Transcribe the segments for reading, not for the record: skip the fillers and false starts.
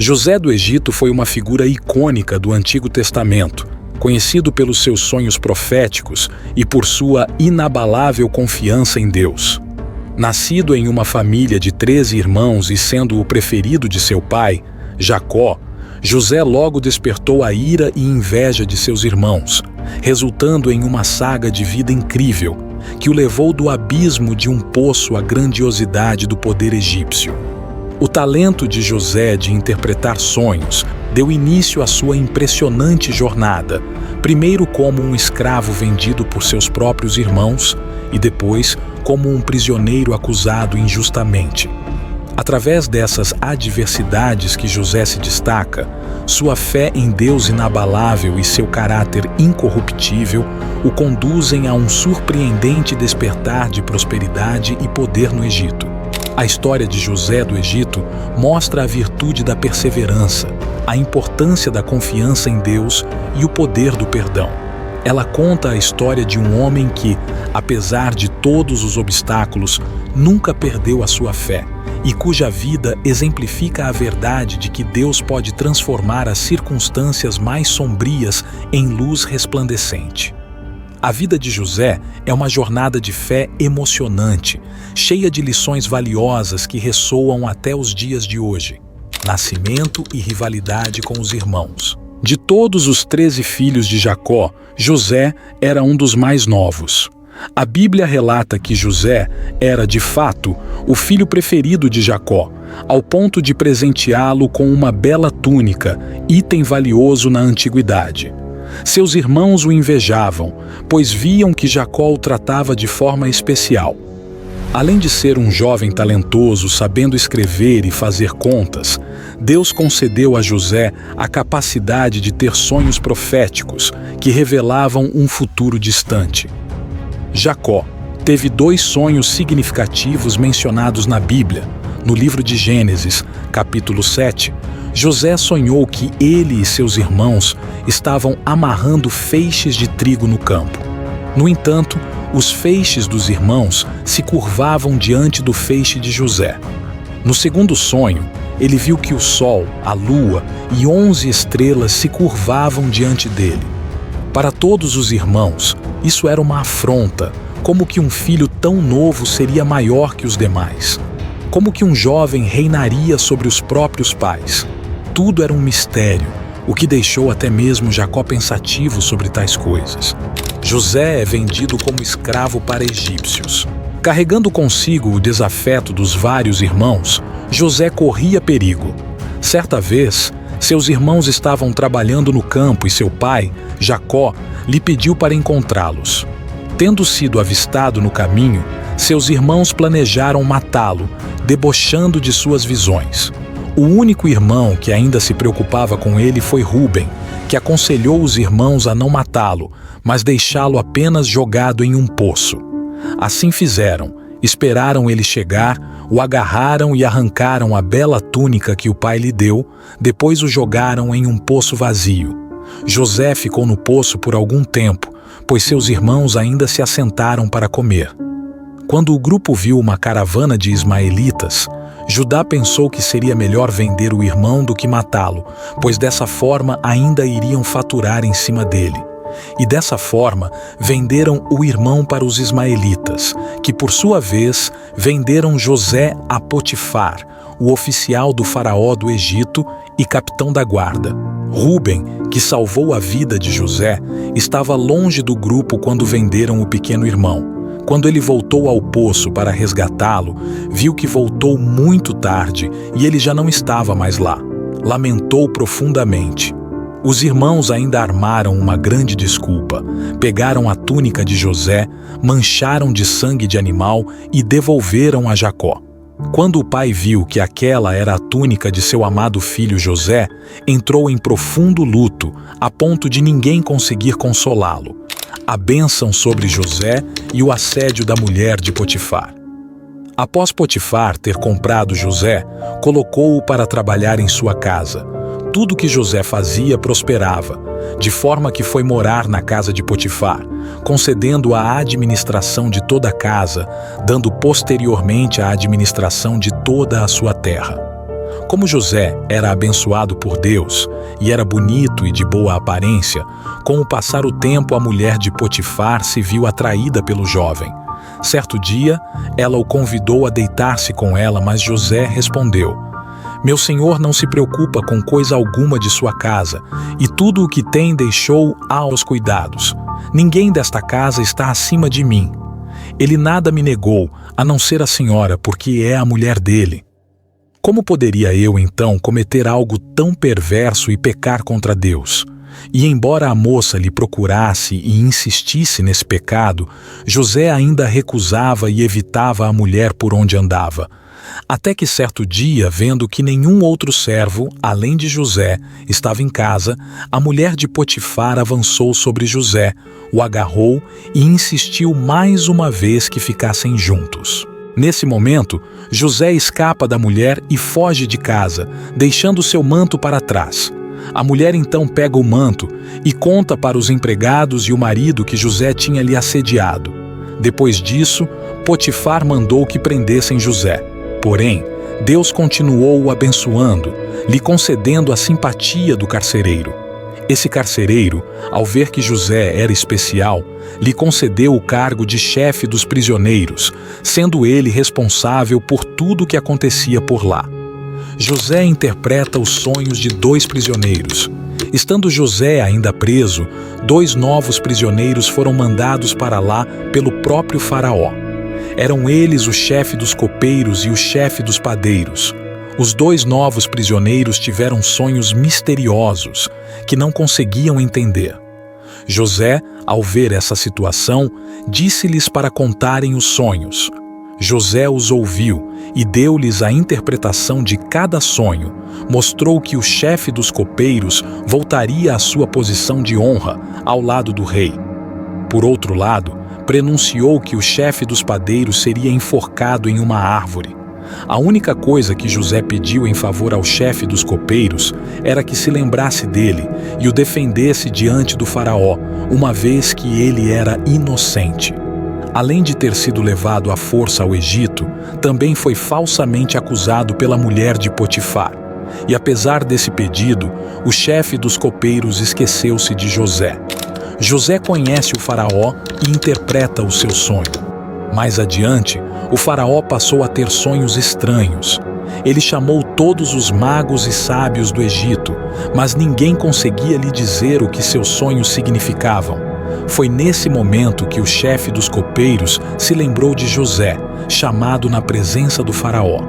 José do Egito foi uma figura icônica do Antigo Testamento, conhecido pelos seus sonhos proféticos e por sua inabalável confiança em Deus. Nascido em uma família de 13 irmãos e sendo o preferido de seu pai, Jacó, José logo despertou a ira e inveja de seus irmãos, resultando em uma saga de vida incrível, que o levou do abismo de um poço à grandiosidade do poder egípcio. O talento de José de interpretar sonhos deu início à sua impressionante jornada, primeiro como um escravo vendido por seus próprios irmãos e depois como um prisioneiro acusado injustamente. Através dessas adversidades que José se destaca, sua fé em Deus inabalável e seu caráter incorruptível o conduzem a um surpreendente despertar de prosperidade e poder no Egito. A história de José do Egito mostra a virtude da perseverança, a importância da confiança em Deus e o poder do perdão. Ela conta a história de um homem que, apesar de todos os obstáculos, nunca perdeu a sua fé e cuja vida exemplifica a verdade de que Deus pode transformar as circunstâncias mais sombrias em luz resplandecente. A vida de José é uma jornada de fé emocionante, cheia de lições valiosas que ressoam até os dias de hoje. Nascimento e rivalidade com os irmãos. De todos os 13 filhos de Jacó, José era um dos mais novos. A Bíblia relata que José era, de fato, o filho preferido de Jacó, ao ponto de presenteá-lo com uma bela túnica, item valioso na antiguidade. Seus irmãos o invejavam, pois viam que Jacó o tratava de forma especial. Além de ser um jovem talentoso, sabendo escrever e fazer contas, Deus concedeu a José a capacidade de ter sonhos proféticos que revelavam um futuro distante. Jacó teve 2 sonhos significativos mencionados na Bíblia. No livro de Gênesis, capítulo 7, José sonhou que ele e seus irmãos estavam amarrando feixes de trigo no campo. No entanto, os feixes dos irmãos se curvavam diante do feixe de José. No segundo sonho, ele viu que o sol, a lua e 11 estrelas se curvavam diante dele. Para todos os irmãos, isso era uma afronta, como que um filho tão novo seria maior que os demais. Como que um jovem reinaria sobre os próprios pais. Tudo era um mistério, o que deixou até mesmo Jacó pensativo sobre tais coisas. José é vendido como escravo para egípcios. Carregando consigo o desafeto dos vários irmãos, José corria perigo. Certa vez, seus irmãos estavam trabalhando no campo e seu pai, Jacó, lhe pediu para encontrá-los. Tendo sido avistado no caminho, seus irmãos planejaram matá-lo, debochando de suas visões. O único irmão que ainda se preocupava com ele foi Rúben, que aconselhou os irmãos a não matá-lo, mas deixá-lo apenas jogado em um poço. Assim fizeram, esperaram ele chegar, o agarraram e arrancaram a bela túnica que o pai lhe deu, depois o jogaram em um poço vazio. José ficou no poço por algum tempo, pois seus irmãos ainda se assentaram para comer. Quando o grupo viu uma caravana de ismaelitas, Judá pensou que seria melhor vender o irmão do que matá-lo, pois dessa forma ainda iriam faturar em cima dele. E dessa forma venderam o irmão para os ismaelitas, que por sua vez venderam José a Potifar, o oficial do faraó do Egito e capitão da guarda. Rúben, que salvou a vida de José, estava longe do grupo quando venderam o pequeno irmão. Quando ele voltou ao poço para resgatá-lo, viu que voltou muito tarde e ele já não estava mais lá. Lamentou profundamente. Os irmãos ainda armaram uma grande desculpa, pegaram a túnica de José, mancharam de sangue de animal e devolveram a Jacó. Quando o pai viu que aquela era a túnica de seu amado filho José, entrou em profundo luto, a ponto de ninguém conseguir consolá-lo. A bênção sobre José e o assédio da mulher de Potifar. Após Potifar ter comprado José, colocou-o para trabalhar em sua casa. Tudo que José fazia prosperava, de forma que foi morar na casa de Potifar, concedendo a administração de toda a casa, dando posteriormente a administração de toda a sua terra. Como José era abençoado por Deus e era bonito e de boa aparência, com o passar o tempo a mulher de Potifar se viu atraída pelo jovem. Certo dia, ela o convidou a deitar-se com ela, mas José respondeu: "Meu senhor não se preocupa com coisa alguma de sua casa, e tudo o que tem deixou aos cuidados. Ninguém desta casa está acima de mim. Ele nada me negou, a não ser a senhora, porque é a mulher dele. Como poderia eu, então, cometer algo tão perverso e pecar contra Deus?" E embora a moça lhe procurasse e insistisse nesse pecado, José ainda recusava e evitava a mulher por onde andava. Até que certo dia, vendo que nenhum outro servo, além de José, estava em casa, a mulher de Potifar avançou sobre José, o agarrou e insistiu mais uma vez que ficassem juntos. Nesse momento, José escapa da mulher e foge de casa, deixando seu manto para trás. A mulher então pega o manto e conta para os empregados e o marido que José tinha lhe assediado. Depois disso, Potifar mandou que prendessem José. Porém, Deus continuou o abençoando, lhe concedendo a simpatia do carcereiro. Esse carcereiro, ao ver que José era especial, lhe concedeu o cargo de chefe dos prisioneiros, sendo ele responsável por tudo o que acontecia por lá. José interpreta os sonhos de 2 prisioneiros. Estando José ainda preso, 2 novos prisioneiros foram mandados para lá pelo próprio faraó. Eram eles o chefe dos copeiros e o chefe dos padeiros. Os 2 novos prisioneiros tiveram sonhos misteriosos que não conseguiam entender. José, ao ver essa situação, disse-lhes para contarem os sonhos. José os ouviu e deu-lhes a interpretação de cada sonho, mostrou que o chefe dos copeiros voltaria à sua posição de honra, ao lado do rei. Por outro lado, prenunciou que o chefe dos padeiros seria enforcado em uma árvore. A única coisa que José pediu em favor ao chefe dos copeiros era que se lembrasse dele e o defendesse diante do faraó, uma vez que ele era inocente. Além de ter sido levado à força ao Egito, também foi falsamente acusado pela mulher de Potifar. E apesar desse pedido, o chefe dos copeiros esqueceu-se de José. José conhece o faraó e interpreta o seu sonho. Mais adiante, o faraó passou a ter sonhos estranhos. Ele chamou todos os magos e sábios do Egito, mas ninguém conseguia lhe dizer o que seus sonhos significavam. Foi nesse momento que o chefe dos copeiros se lembrou de José, chamado na presença do faraó.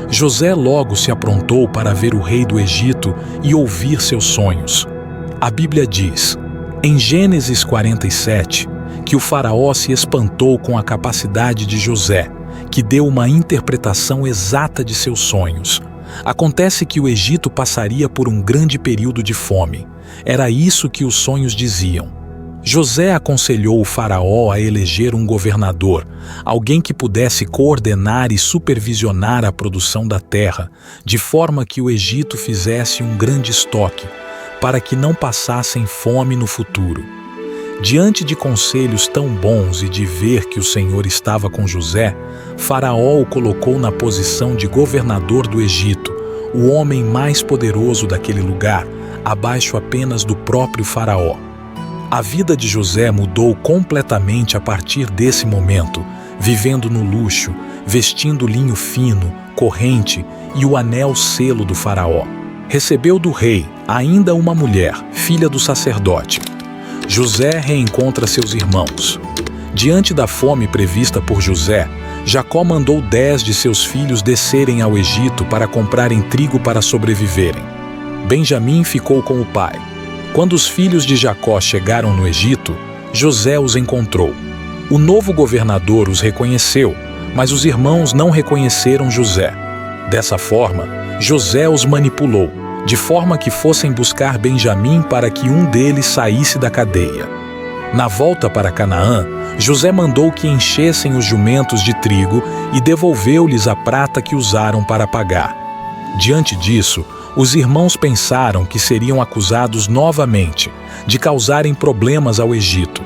José logo se aprontou para ver o rei do Egito e ouvir seus sonhos. A Bíblia diz, em Gênesis 47, que o faraó se espantou com a capacidade de José, que deu uma interpretação exata de seus sonhos. Acontece que o Egito passaria por um grande período de fome. Era isso que os sonhos diziam. José aconselhou o faraó a eleger um governador, alguém que pudesse coordenar e supervisionar a produção da terra, de forma que o Egito fizesse um grande estoque, para que não passassem fome no futuro. Diante de conselhos tão bons e de ver que o Senhor estava com José, Faraó o colocou na posição de governador do Egito, o homem mais poderoso daquele lugar, abaixo apenas do próprio Faraó. A vida de José mudou completamente a partir desse momento, vivendo no luxo, vestindo linho fino, corrente e o anel selo do Faraó. Recebeu do rei ainda uma mulher, filha do sacerdote. José reencontra seus irmãos. Diante da fome prevista por José, Jacó mandou 10 de seus filhos descerem ao Egito para comprarem trigo para sobreviverem. Benjamim ficou com o pai. Quando os filhos de Jacó chegaram no Egito, José os encontrou. O novo governador os reconheceu, mas os irmãos não reconheceram José. Dessa forma, José os manipulou, de forma que fossem buscar Benjamim para que um deles saísse da cadeia. Na volta para Canaã, José mandou que enchessem os jumentos de trigo e devolveu-lhes a prata que usaram para pagar. Diante disso, os irmãos pensaram que seriam acusados novamente de causarem problemas ao Egito.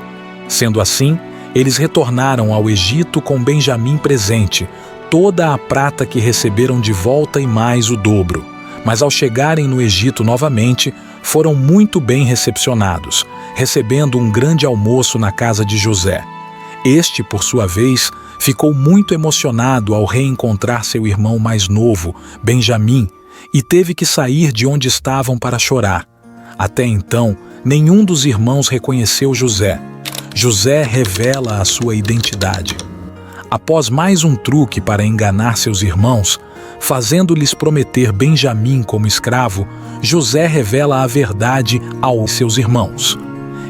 Sendo assim, eles retornaram ao Egito com Benjamim presente, toda a prata que receberam de volta e mais o dobro. Mas ao chegarem no Egito novamente, foram muito bem recepcionados, recebendo um grande almoço na casa de José. Este, por sua vez, ficou muito emocionado ao reencontrar seu irmão mais novo, Benjamim, e teve que sair de onde estavam para chorar. Até então, nenhum dos irmãos reconheceu José. José revela a sua identidade. Após mais um truque para enganar seus irmãos, fazendo-lhes prometer Benjamim como escravo, José revela a verdade aos seus irmãos.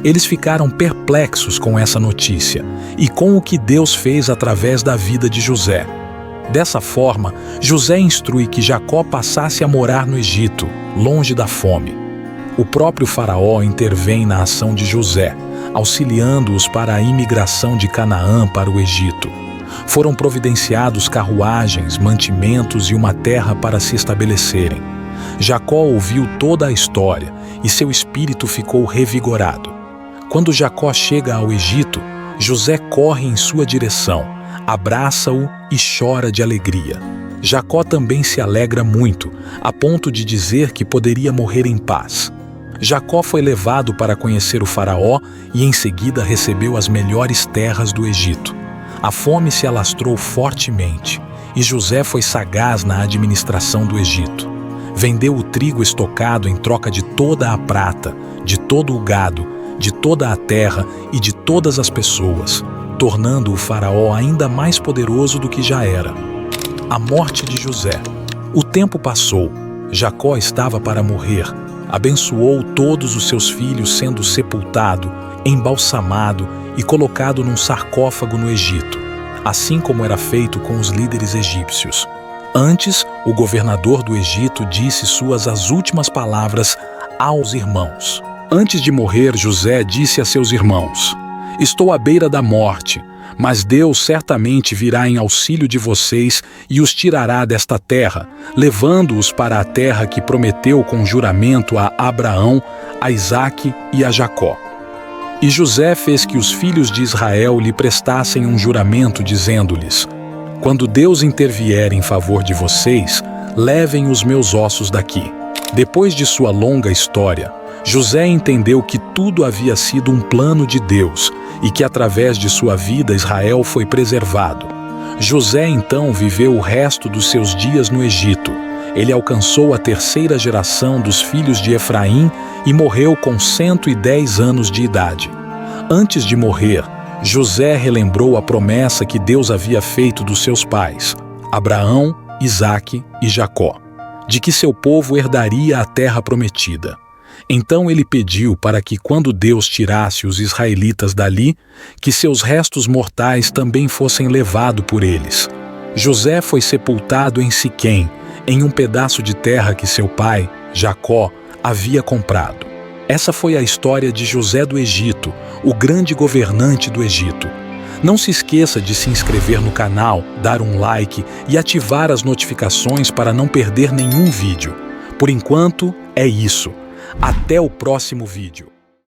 Eles ficaram perplexos com essa notícia e com o que Deus fez através da vida de José. Dessa forma, José instrui que Jacó passasse a morar no Egito, longe da fome. O próprio faraó intervém na ação de José, auxiliando-os para a imigração de Canaã para o Egito. Foram providenciados carruagens, mantimentos e uma terra para se estabelecerem. Jacó ouviu toda a história e seu espírito ficou revigorado. Quando Jacó chega ao Egito, José corre em sua direção, abraça-o e chora de alegria. Jacó também se alegra muito, a ponto de dizer que poderia morrer em paz. Jacó foi levado para conhecer o faraó e em seguida recebeu as melhores terras do Egito. A fome se alastrou fortemente e José foi sagaz na administração do Egito. Vendeu o trigo estocado em troca de toda a prata, de todo o gado, de toda a terra e de todas as pessoas, tornando o faraó ainda mais poderoso do que já era. A morte de José. O tempo passou. Jacó estava para morrer. Abençoou todos os seus filhos, sendo sepultado, embalsamado e colocado num sarcófago no Egito, assim como era feito com os líderes egípcios. Antes, o governador do Egito disse as últimas palavras aos irmãos. Antes de morrer, José disse a seus irmãos: "Estou à beira da morte, mas Deus certamente virá em auxílio de vocês e os tirará desta terra, levando-os para a terra que prometeu com juramento a Abraão, a Isaque e a Jacó." E José fez que os filhos de Israel lhe prestassem um juramento, dizendo-lhes: "Quando Deus intervier em favor de vocês, levem os meus ossos daqui." Depois de sua longa história, José entendeu que tudo havia sido um plano de Deus e que através de sua vida Israel foi preservado. José então viveu o resto dos seus dias no Egito. Ele alcançou a terceira geração dos filhos de Efraim e morreu com 110 anos de idade. Antes de morrer, José relembrou a promessa que Deus havia feito dos seus pais, Abraão, Isaque e Jacó, de que seu povo herdaria a terra prometida. Então ele pediu para que, quando Deus tirasse os israelitas dali, que seus restos mortais também fossem levados por eles. José foi sepultado em Siquém, em um pedaço de terra que seu pai, Jacó, havia comprado. Essa foi a história de José do Egito, o grande governante do Egito. Não se esqueça de se inscrever no canal, dar um like e ativar as notificações para não perder nenhum vídeo. Por enquanto, é isso. Até o próximo vídeo.